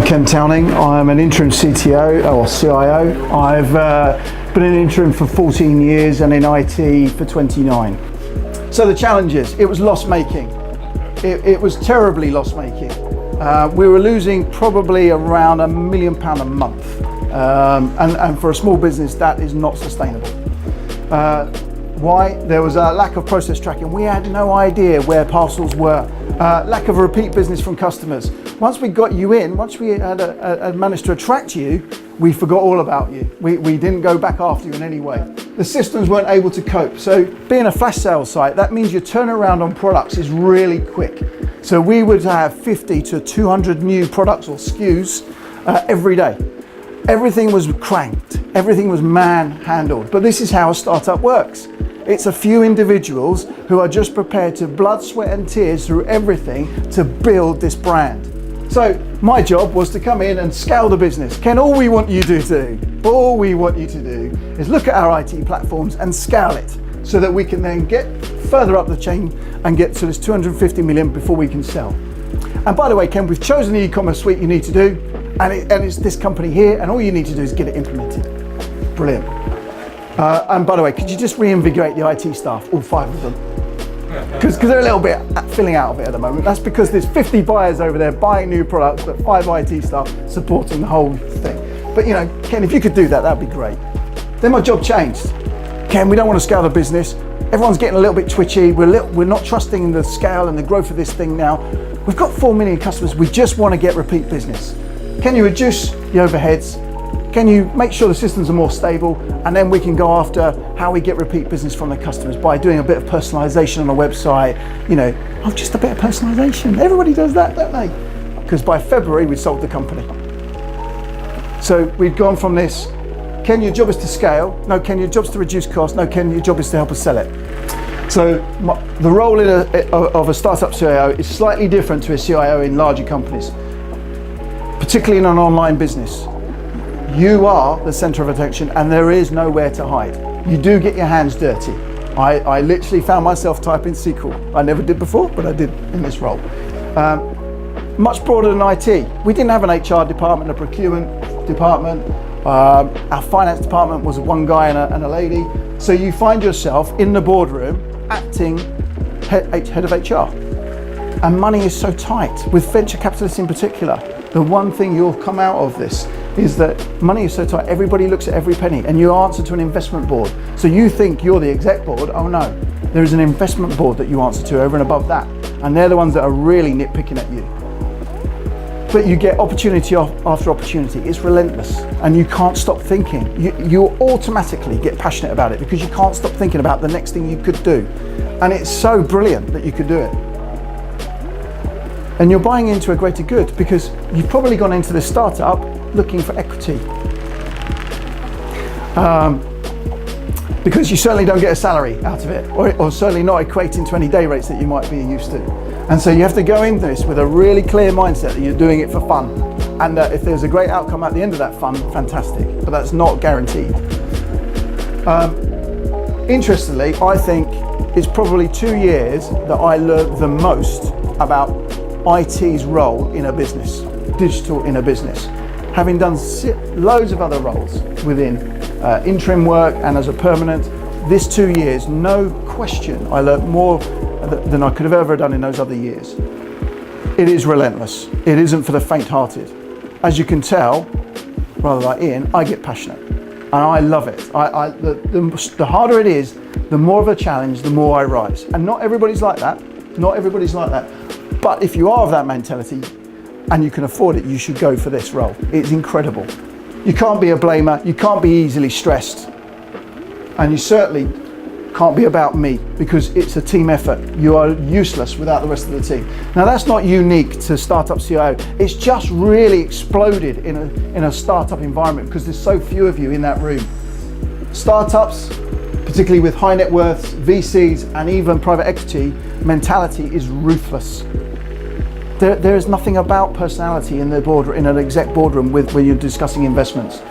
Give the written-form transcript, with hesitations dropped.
Ken Towning. I'm an interim CTO or CIO. I've been in interim for 14 years and in IT for 29. So the challenges, it was loss making. It was terribly loss making. We were losing probably around £1 million a month. And for a small business, that is not sustainable. Why? There was a lack of process tracking. We had no idea where parcels were. Lack of repeat business from customers. Once we got you in, once we had managed to attract you, we forgot all about you. We didn't go back after you in any way. The systems weren't able to cope. So being a flash sales site, that means your turnaround on products is really quick. So we would have 50 to 200 new products or SKUs every day. Everything was cranked, everything was man-handled. But this is how a startup works. It's a few individuals who are just prepared to blood, sweat and tears through everything to build this brand. So my job was to come in and scale the business. Ken, all we want you to do is look at our IT platforms and scale it so that we can then get further up the chain and get to this 250 million before we can sell. And by the way, Ken, we've chosen the e-commerce suite you need to do, and it's this company here, and all you need to do is get it implemented. Brilliant. And by the way, could you just reinvigorate the IT staff, all 5 of them? Because they're a little bit filling out of it at the moment. That's because there's 50 buyers over there buying new products, but 5 IT staff supporting the whole thing. But you know, Ken, if you could do that, that'd be great. Then my job changed. Ken, we don't want to scale the business. Everyone's getting a little bit twitchy. We're not trusting in the scale and the growth of this thing now. We've got 4 million customers. We just want to get repeat business. Can you reduce the overheads? Can you make sure the systems are more stable? And then we can go after how we get repeat business from the customers by doing a bit of personalization on a website. You know, just a bit of personalization. Everybody does that, don't they? Because by February, we sold the company. So we've gone from this, Ken, your job is to scale. No, Ken, your job is to reduce costs. No, Ken, your job is to help us sell it. So the role of a startup CIO is slightly different to a CIO in larger companies, particularly in an online business. You are the center of attention and there is nowhere to hide. You do get your hands dirty. I literally found myself typing SQL. I never did before, but I did in this role. Much broader than IT. We didn't have an HR department, a procurement department. Our finance department was one guy and a lady. So you find yourself in the boardroom acting head of HR. And money is so tight, with venture capitalists in particular. The one thing you'll come out of this is that money is so tight, everybody looks at every penny and you answer to an investment board. So you think you're the exec board, oh no, there is an investment board that you answer to over and above that. And they're the ones that are really nitpicking at you. But you get opportunity after opportunity. It's relentless and you can't stop thinking. You automatically get passionate about it because you can't stop thinking about the next thing you could do. And it's so brilliant that you could do it. And you're buying into a greater good because you've probably gone into this startup looking for equity. Because you certainly don't get a salary out of it, or certainly not equating to any day rates that you might be used to. And so you have to go into this with a really clear mindset that you're doing it for fun. And that if there's a great outcome at the end of that fun, fantastic, but that's not guaranteed. Interestingly, I think it's probably 2 years that I learned the most about IT's role in a business, digital in a business. Having done loads of other roles within interim work and as a permanent, this 2 years, no question, I learned more than I could have ever done in those other years. It is relentless. It isn't for the faint-hearted. As you can tell, rather like Ian, I get passionate and I love it. The harder it is, the more of a challenge, the more I rise. And not everybody's like that. Not everybody's like that. But if you are of that mentality and you can afford it, you should go for this role. It's incredible. You can't be a blamer, you can't be easily stressed, and you certainly can't be about me because it's a team effort. You are useless without the rest of the team. Now that's not unique to Startup CIO. It's just really exploded in a startup environment because there's so few of you in that room. Startups, particularly with high net worths, VCs, and even private equity, mentality is ruthless. There is nothing about personality in an exec boardroom when you're discussing investments.